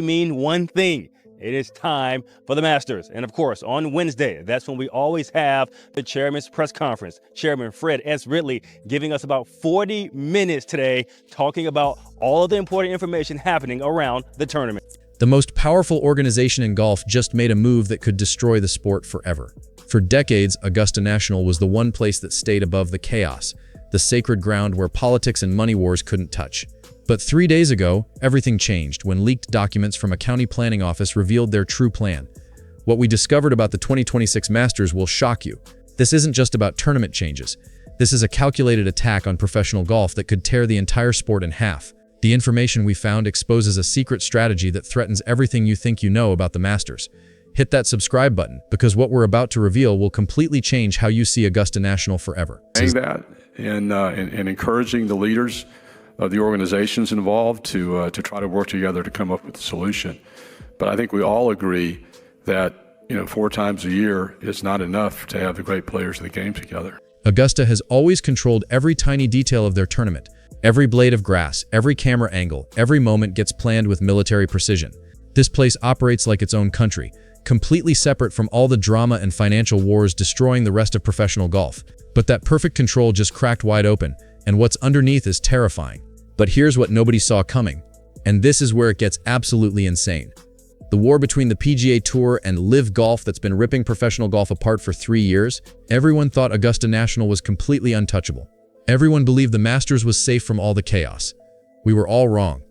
mean one thing. It is time for the Masters. And of course, on Wednesday, that's when we always have the chairman's press conference. Chairman Fred S. Ridley giving us about 40 minutes today talking about all of the important information happening around the tournament. The most powerful organization in golf just made a move that could destroy the sport forever. For decades, Augusta National was the one place that stayed above the chaos, the sacred ground where politics and money wars couldn't touch. But 3 days ago, everything changed when leaked documents from a county planning office revealed their true plan. What we discovered about the 2026 Masters will shock you. This isn't just about tournament changes. This is a calculated attack on professional golf that could tear the entire sport in half. The information we found exposes a secret strategy that threatens everything you think you know about the Masters. Hit that subscribe button, because what we're about to reveal will completely change how you see Augusta National forever. Saying that and encouraging the leaders of the organizations involved to try to work together to come up with a solution. But I think we all agree that 4 times a year is not enough to have the great players of the game together. Augusta has always controlled every tiny detail of their tournament. Every blade of grass, every camera angle, every moment gets planned with military precision. This place operates like its own country, completely separate from all the drama and financial wars destroying the rest of professional golf. But that perfect control just cracked wide open, and what's underneath is terrifying. But here's what nobody saw coming, and this is where it gets absolutely insane. The war between the PGA Tour and Live Golf that's been ripping professional golf apart for 3 years, everyone thought Augusta National was completely untouchable. Everyone believed the Masters was safe from all the chaos. We were all wrong.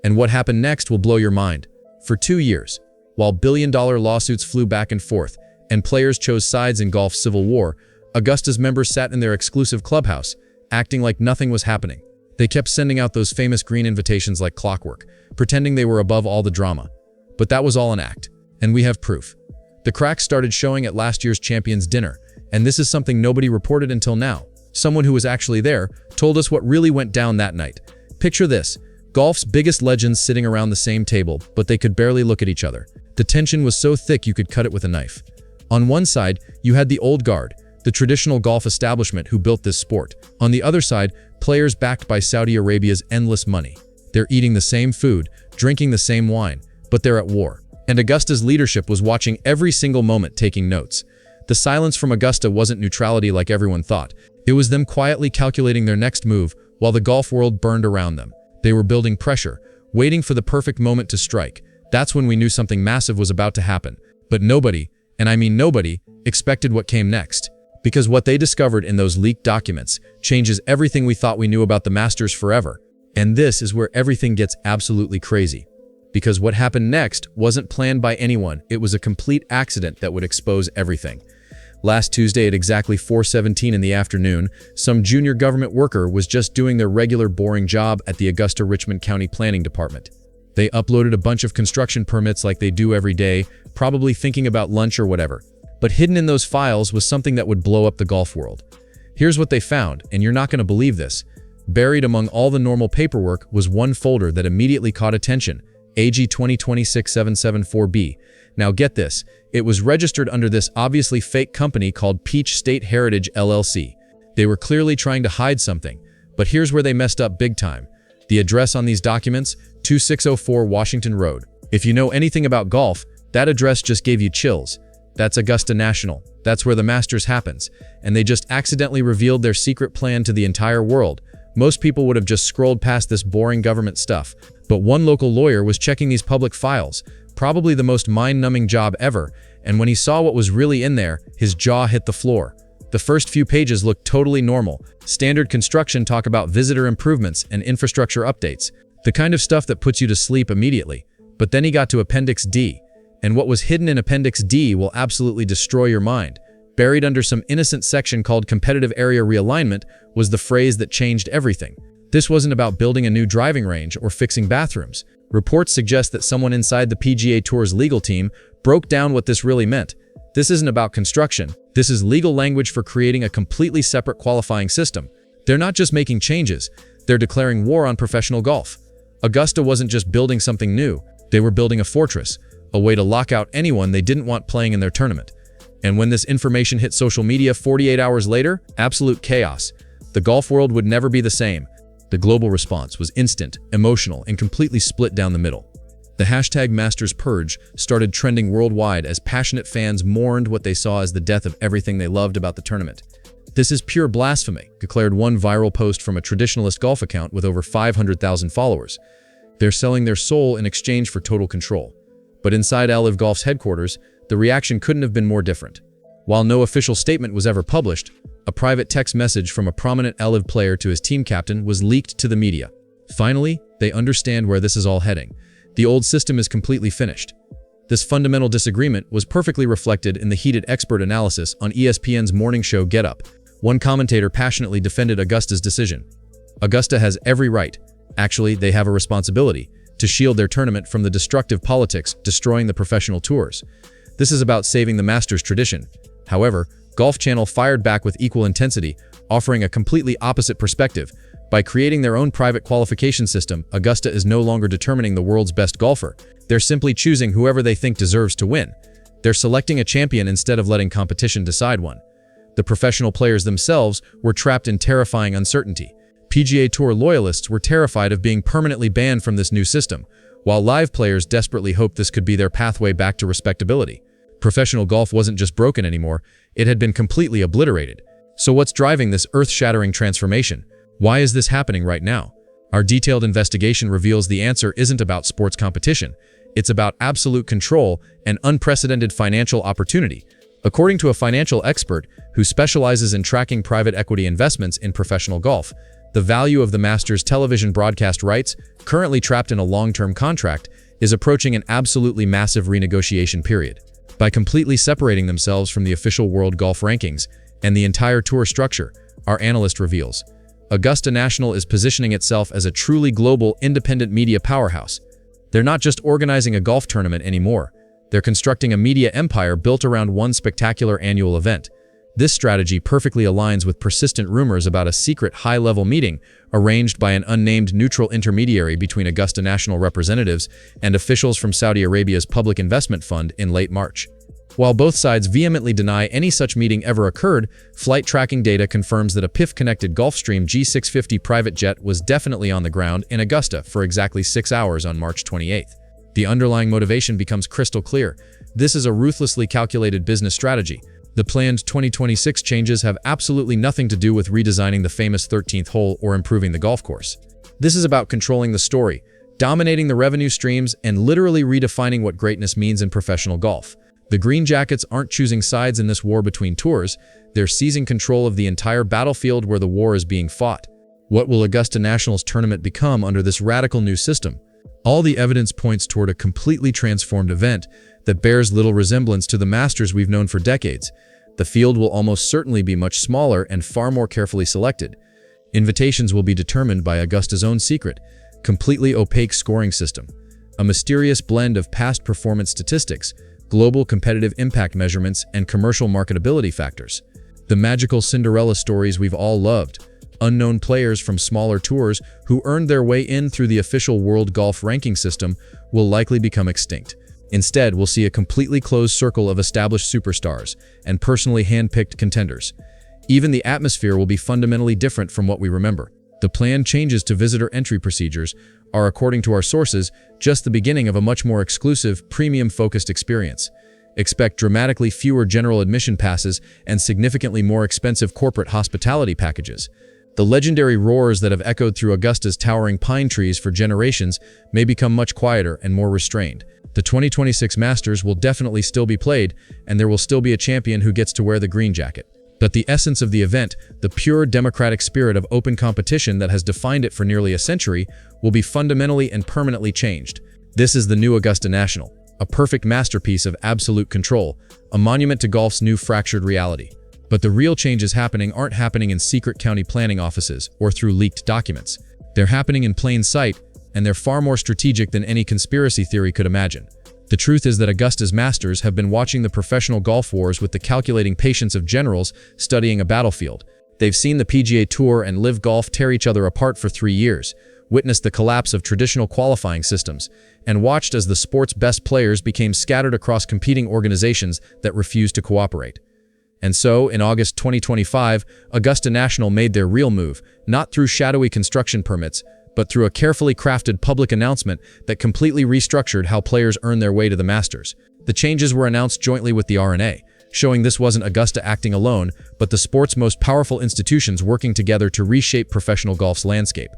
And what happened next will blow your mind. For 2 years, while billion-dollar lawsuits flew back and forth, and players chose sides in golf's civil war, Augusta's members sat in their exclusive clubhouse, acting like nothing was happening. They kept sending out those famous green invitations like clockwork, pretending they were above all the drama. But that was all an act, and we have proof. The cracks started showing at last year's Champions Dinner, and this is something nobody reported until now. Someone who was actually there told us what really went down that night. Picture this: golf's biggest legends sitting around the same table, but they could barely look at each other. The tension was so thick you could cut it with a knife. On one side, you had the old guard, the traditional golf establishment who built this sport. On the other side, players backed by Saudi Arabia's endless money. They're eating the same food, drinking the same wine, but they're at war. And Augusta's leadership was watching every single moment, taking notes. The silence from Augusta wasn't neutrality like everyone thought. It was them quietly calculating their next move while the golf world burned around them. They were building pressure, waiting for the perfect moment to strike. That's when we knew something massive was about to happen. But nobody, and I mean nobody, expected what came next. Because what they discovered in those leaked documents changes everything we thought we knew about the Masters forever. And this is where everything gets absolutely crazy. Because what happened next wasn't planned by anyone, it was a complete accident that would expose everything. Last Tuesday at exactly 4:17 in the afternoon, some junior government worker was just doing their regular boring job at the Augusta-Richmond County Planning Department. They uploaded a bunch of construction permits like they do every day, probably thinking about lunch or whatever. But hidden in those files was something that would blow up the golf world. Here's what they found, and you're not going to believe this. Buried among all the normal paperwork was one folder that immediately caught attention: AG 2026-774B. Now get this, it was registered under this obviously fake company called Peach State Heritage LLC. They were clearly trying to hide something, but here's where they messed up big time. The address on these documents, 2604 Washington Road. If you know anything about golf, that address just gave you chills. That's Augusta National. That's where the Masters happens. And they just accidentally revealed their secret plan to the entire world. Most people would have just scrolled past this boring government stuff. But one local lawyer was checking these public files, probably the most mind-numbing job ever, and when he saw what was really in there, his jaw hit the floor. The first few pages looked totally normal. Standard construction talk about visitor improvements and infrastructure updates, the kind of stuff that puts you to sleep immediately. But then he got to Appendix D, and what was hidden in Appendix D will absolutely destroy your mind. Buried under some innocent section called Competitive Area Realignment was the phrase that changed everything. This wasn't about building a new driving range or fixing bathrooms. Reports suggest that someone inside the PGA Tour's legal team broke down what this really meant. This isn't about construction. This is legal language for creating a completely separate qualifying system. They're not just making changes, they're declaring war on professional golf. Augusta wasn't just building something new, they were building a fortress, a way to lock out anyone they didn't want playing in their tournament. And when this information hit social media 48 hours later, absolute chaos. The golf world would never be the same. The global response was instant, emotional, and completely split down the middle. The hashtag Masters Purge started trending worldwide as passionate fans mourned what they saw as the death of everything they loved about the tournament. "This is pure blasphemy," declared one viral post from a traditionalist golf account with over 500,000 followers. "They're selling their soul in exchange for total control." But inside LIV Golf's headquarters, the reaction couldn't have been more different. While no official statement was ever published, a private text message from a prominent LIV player to his team captain was leaked to the media. Finally, they understand where this is all heading. The old system is completely finished. This fundamental disagreement was perfectly reflected in the heated expert analysis on ESPN's morning show Get Up. One commentator passionately defended Augusta's decision. Augusta has every right, actually they have a responsibility, to shield their tournament from the destructive politics destroying the professional tours. This is about saving the Masters tradition. However, Golf Channel fired back with equal intensity, offering a completely opposite perspective. By creating their own private qualification system, Augusta is no longer determining the world's best golfer. They're simply choosing whoever they think deserves to win. They're selecting a champion instead of letting competition decide one. The professional players themselves were trapped in terrifying uncertainty. PGA Tour loyalists were terrified of being permanently banned from this new system, while live players desperately hoped this could be their pathway back to respectability. Professional golf wasn't just broken anymore, it had been completely obliterated. So what's driving this earth-shattering transformation? Why is this happening right now? Our detailed investigation reveals the answer isn't about sports competition. It's about absolute control and unprecedented financial opportunity. According to a financial expert who specializes in tracking private equity investments in professional golf, the value of the Masters television broadcast rights, currently trapped in a long-term contract, is approaching an absolutely massive renegotiation period. By completely separating themselves from the official world golf rankings and the entire tour structure, our analyst reveals, Augusta National is positioning itself as a truly global independent media powerhouse. They're not just organizing a golf tournament anymore. They're constructing a media empire built around one spectacular annual event. This strategy perfectly aligns with persistent rumors about a secret high-level meeting arranged by an unnamed neutral intermediary between Augusta National representatives and officials from Saudi Arabia's Public Investment Fund in late March. While both sides vehemently deny any such meeting ever occurred, flight tracking data confirms that a PIF-connected Gulfstream G650 private jet was definitely on the ground in Augusta for exactly 6 hours on March 28th. The underlying motivation becomes crystal clear. This is a ruthlessly calculated business strategy. The planned 2026 changes have absolutely nothing to do with redesigning the famous 13th hole or improving the golf course. This is about controlling the story, dominating the revenue streams, and literally redefining what greatness means in professional golf. The Green Jackets aren't choosing sides in this war between tours, they're seizing control of the entire battlefield where the war is being fought. What will Augusta National's tournament become under this radical new system? All the evidence points toward a completely transformed event that bears little resemblance to the Masters we've known for decades. The field will almost certainly be much smaller and far more carefully selected. Invitations will be determined by Augusta's own secret, completely opaque scoring system, a mysterious blend of past performance statistics, global competitive impact measurements, and commercial marketability factors. The magical Cinderella stories we've all loved, unknown players from smaller tours who earned their way in through the official world golf ranking system, will likely become extinct. Instead, we'll see a completely closed circle of established superstars and personally hand-picked contenders. Even the atmosphere will be fundamentally different from what we remember. The planned changes to visitor entry procedures are, according to our sources, just the beginning of a much more exclusive, premium-focused experience. Expect dramatically fewer general admission passes and significantly more expensive corporate hospitality packages. The legendary roars that have echoed through Augusta's towering pine trees for generations may become much quieter and more restrained. The 2026 Masters will definitely still be played, and there will still be a champion who gets to wear the green jacket. But the essence of the event, the pure democratic spirit of open competition that has defined it for nearly a century, will be fundamentally and permanently changed. This is the new Augusta National, a perfect masterpiece of absolute control, a monument to golf's new fractured reality. But the real changes happening aren't happening in secret county planning offices or through leaked documents. They're happening in plain sight, and they're far more strategic than any conspiracy theory could imagine. The truth is that Augusta's Masters have been watching the professional golf wars with the calculating patience of generals studying a battlefield. They've seen the PGA Tour and LIV Golf tear each other apart for 3 years, witnessed the collapse of traditional qualifying systems, and watched as the sport's best players became scattered across competing organizations that refused to cooperate. And so, in August 2025, Augusta National made their real move, not through shadowy construction permits, but through a carefully crafted public announcement that completely restructured how players earn their way to the Masters. The changes were announced jointly with the R&A, showing this wasn't Augusta acting alone, but the sport's most powerful institutions working together to reshape professional golf's landscape.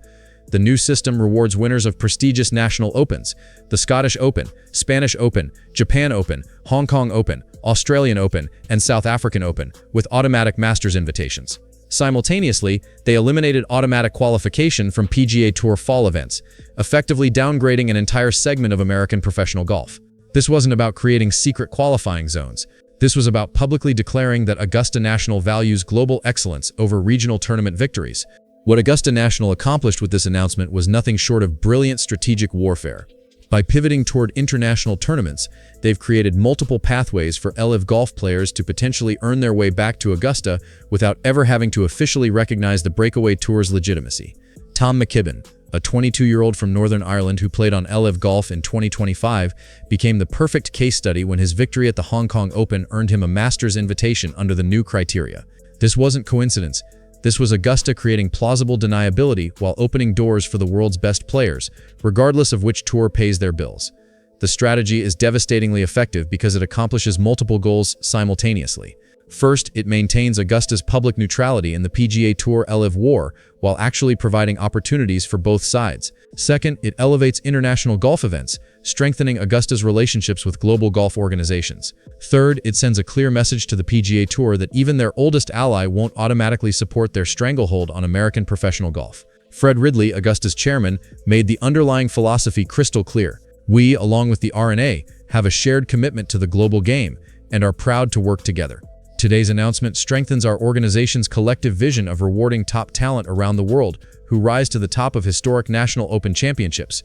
The new system rewards winners of prestigious national opens, the Scottish Open, Spanish Open, Japan Open, Hong Kong Open, Australian Open, and South African Open, with automatic Masters invitations. Simultaneously, they eliminated automatic qualification from PGA Tour fall events, effectively downgrading an entire segment of American professional golf. This wasn't about creating secret qualifying zones. This was about publicly declaring that Augusta National values global excellence over regional tournament victories. What Augusta National accomplished with this announcement was nothing short of brilliant strategic warfare. By pivoting toward international tournaments, they've created multiple pathways for LIV golf players to potentially earn their way back to Augusta without ever having to officially recognize the breakaway tour's legitimacy. Tom McKibben, a 22-year-old from Northern Ireland who played on LIV Golf in 2025, became the perfect case study when his victory at the Hong Kong Open earned him a Masters invitation under the new criteria. This wasn't coincidence. This was Augusta creating plausible deniability while opening doors for the world's best players, regardless of which tour pays their bills. The strategy is devastatingly effective because it accomplishes multiple goals simultaneously. First, it maintains Augusta's public neutrality in the PGA Tour LIV war while actually providing opportunities for both sides. Second, it elevates international golf events, strengthening Augusta's relationships with global golf organizations. Third, it sends a clear message to the PGA Tour that even their oldest ally won't automatically support their stranglehold on American professional golf. Fred Ridley, Augusta's chairman, made the underlying philosophy crystal clear. We, along with the R&A, have a shared commitment to the global game and are proud to work together. Today's announcement strengthens our organization's collective vision of rewarding top talent around the world who rise to the top of historic National Open championships.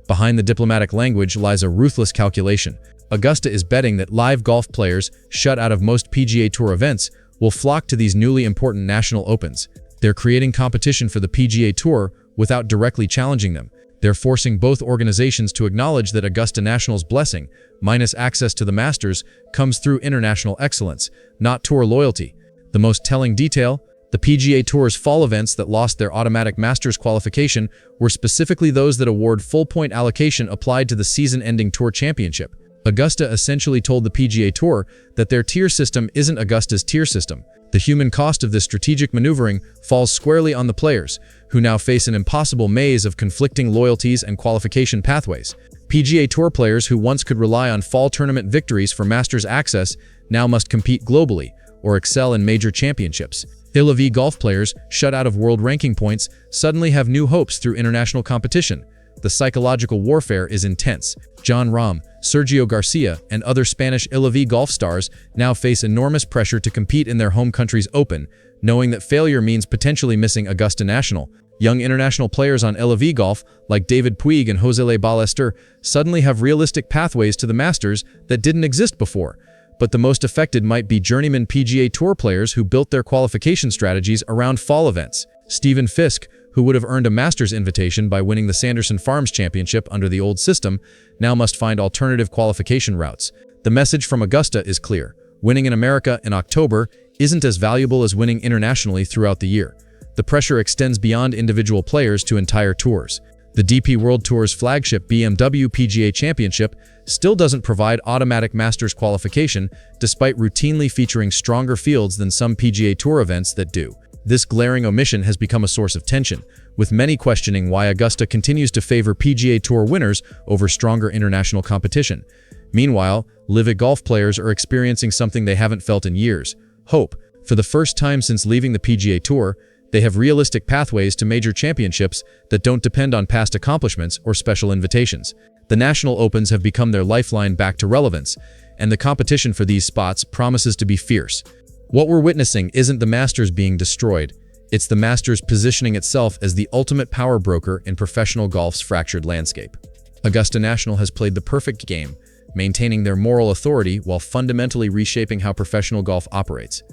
Behind the diplomatic language lies a ruthless calculation. Augusta is betting that live golf players, shut out of most PGA Tour events, will flock to these newly important National Opens. They're creating competition for the PGA Tour without directly challenging them. They're forcing both organizations to acknowledge that Augusta National's blessing, minus access to the Masters, comes through international excellence, not tour loyalty. The most telling detail: the PGA Tour's fall events that lost their automatic Masters qualification were specifically those that award full point allocation applied to the season-ending Tour Championship. Augusta essentially told the PGA Tour that their tier system isn't Augusta's tier system. The human cost of this strategic maneuvering falls squarely on the players, who now face an impossible maze of conflicting loyalties and qualification pathways. PGA Tour players who once could rely on fall tournament victories for Masters access now must compete globally or excel in major championships. LIV golf players, shut out of world ranking points, suddenly have new hopes through international competition. The psychological warfare is intense. Jon Rahm, Sergio Garcia, and other Spanish LIV golf stars now face enormous pressure to compete in their home country's Open, knowing that failure means potentially missing Augusta National. Young international players on LIV golf, like David Puig and Josele Ballester, suddenly have realistic pathways to the Masters that didn't exist before. But the most affected might be journeyman PGA Tour players who built their qualification strategies around fall events. Stephen Fisk, who would have earned a Masters invitation by winning the Sanderson Farms Championship under the old system, now must find alternative qualification routes. The message from Augusta is clear. Winning in America in October isn't as valuable as winning internationally throughout the year. The pressure extends beyond individual players to entire tours. The DP World Tour's flagship BMW PGA Championship still doesn't provide automatic Masters qualification, despite routinely featuring stronger fields than some PGA Tour events that do. This glaring omission has become a source of tension, with many questioning why Augusta continues to favor PGA Tour winners over stronger international competition. Meanwhile, LIV golf players are experiencing something they haven't felt in years: hope. For the first time since leaving the PGA Tour, they have realistic pathways to major championships that don't depend on past accomplishments or special invitations. The National Opens have become their lifeline back to relevance, and the competition for these spots promises to be fierce. What we're witnessing isn't the Masters being destroyed, it's the Masters positioning itself as the ultimate power broker in professional golf's fractured landscape. Augusta National has played the perfect game, maintaining their moral authority while fundamentally reshaping how professional golf operates.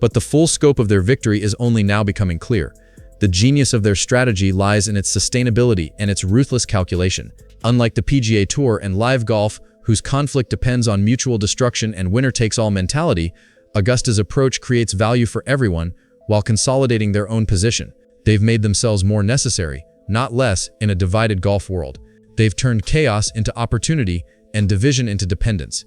But the full scope of their victory is only now becoming clear. The genius of their strategy lies in its sustainability and its ruthless calculation. Unlike the PGA Tour and live golf, whose conflict depends on mutual destruction and winner-takes-all mentality, Augusta's approach creates value for everyone while consolidating their own position. They've made themselves more necessary, not less, in a divided golf world. They've turned chaos into opportunity and division into dependence.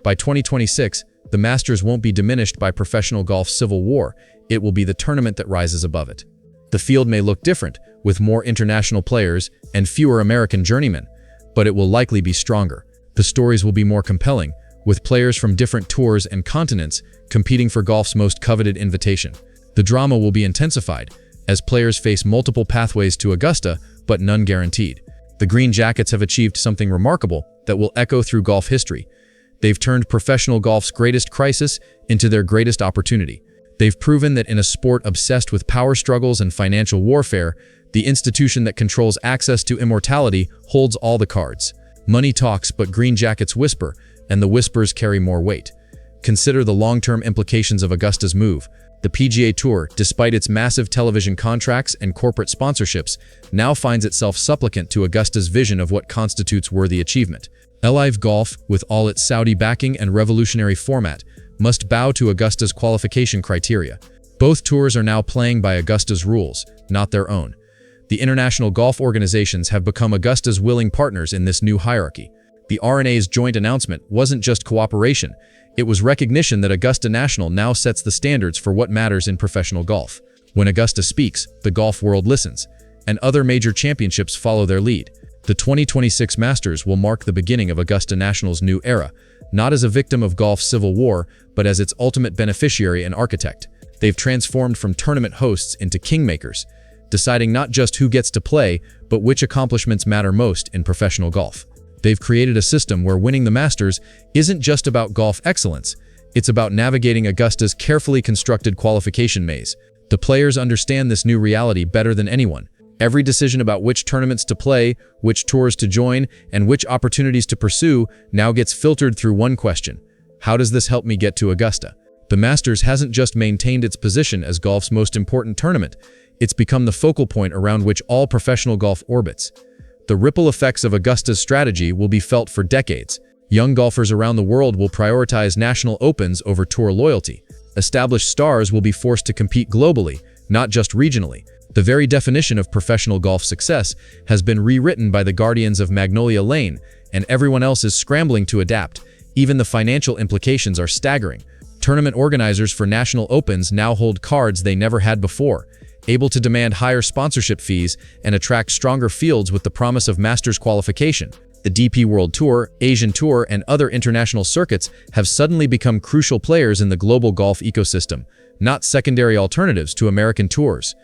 By 2026, the Masters won't be diminished by professional golf's civil war. It will be the tournament that rises above it. The field may look different, with more international players and fewer American journeymen, but it will likely be stronger. The stories will be more compelling, with players from different tours and continents competing for golf's most coveted invitation. The drama will be intensified, as players face multiple pathways to Augusta, but none guaranteed. The Green Jackets have achieved something remarkable that will echo through golf history. They've turned professional golf's greatest crisis into their greatest opportunity. They've proven that in a sport obsessed with power struggles and financial warfare, the institution that controls access to immortality holds all the cards. Money talks, but Green Jackets whisper, and the whispers carry more weight. Consider the long-term implications of Augusta's move. The PGA Tour, despite its massive television contracts and corporate sponsorships, now finds itself supplicant to Augusta's vision of what constitutes worthy achievement. LIV Golf, with all its Saudi backing and revolutionary format, must bow to Augusta's qualification criteria. Both tours are now playing by Augusta's rules, not their own. The international golf organizations have become Augusta's willing partners in this new hierarchy. The R&A's joint announcement wasn't just cooperation, it was recognition that Augusta National now sets the standards for what matters in professional golf. When Augusta speaks, the golf world listens, and other major championships follow their lead. The 2026 Masters will mark the beginning of Augusta National's new era, not as a victim of golf's civil war, but as its ultimate beneficiary and architect. They've transformed from tournament hosts into kingmakers, deciding not just who gets to play, but which accomplishments matter most in professional golf. They've created a system where winning the Masters isn't just about golf excellence, it's about navigating Augusta's carefully constructed qualification maze. The players understand this new reality better than anyone. Every decision about which tournaments to play, which tours to join, and which opportunities to pursue now gets filtered through one question: how does this help me get to Augusta? The Masters hasn't just maintained its position as golf's most important tournament, it's become the focal point around which all professional golf orbits. The ripple effects of Augusta's strategy will be felt for decades. Young golfers around the world will prioritize national opens over tour loyalty. Established stars will be forced to compete globally, not just regionally. The very definition of professional golf success has been rewritten by the guardians of Magnolia Lane, and everyone else is scrambling to adapt. Even the financial implications are staggering. Tournament organizers for national opens now hold cards they never had before, able to demand higher sponsorship fees and attract stronger fields with the promise of Masters qualification. The DP World Tour, Asian Tour, and other international circuits have suddenly become crucial players in the global golf ecosystem, not secondary alternatives to American tours.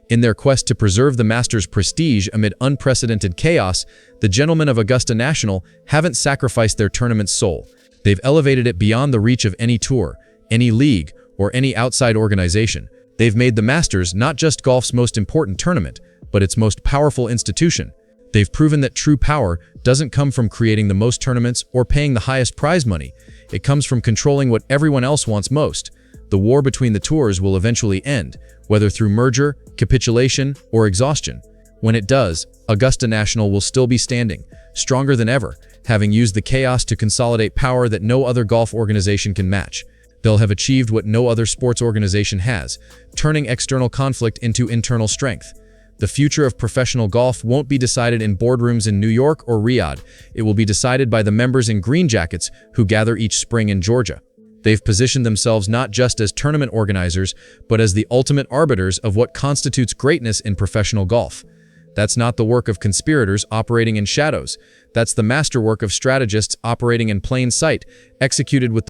In their quest to preserve the Masters' prestige amid unprecedented chaos, the gentlemen of Augusta National haven't sacrificed their tournament's soul. They've elevated it beyond the reach of any tour, any league, or any outside organization. They've made the Masters not just golf's most important tournament, but its most powerful institution. They've proven that true power doesn't come from creating the most tournaments or paying the highest prize money. It comes from controlling what everyone else wants most. The war between the tours will eventually end, whether through merger, capitulation, or exhaustion. When it does, Augusta National will still be standing, stronger than ever, having used the chaos to consolidate power that no other golf organization can match. They'll have achieved what no other sports organization has, turning external conflict into internal strength. The future of professional golf won't be decided in boardrooms in New York or Riyadh. It will be decided by the members in Green Jackets who gather each spring in Georgia. They've positioned themselves not just as tournament organizers, but as the ultimate arbiters of what constitutes greatness in professional golf. That's not the work of conspirators operating in shadows. That's the masterwork of strategists operating in plain sight, executed with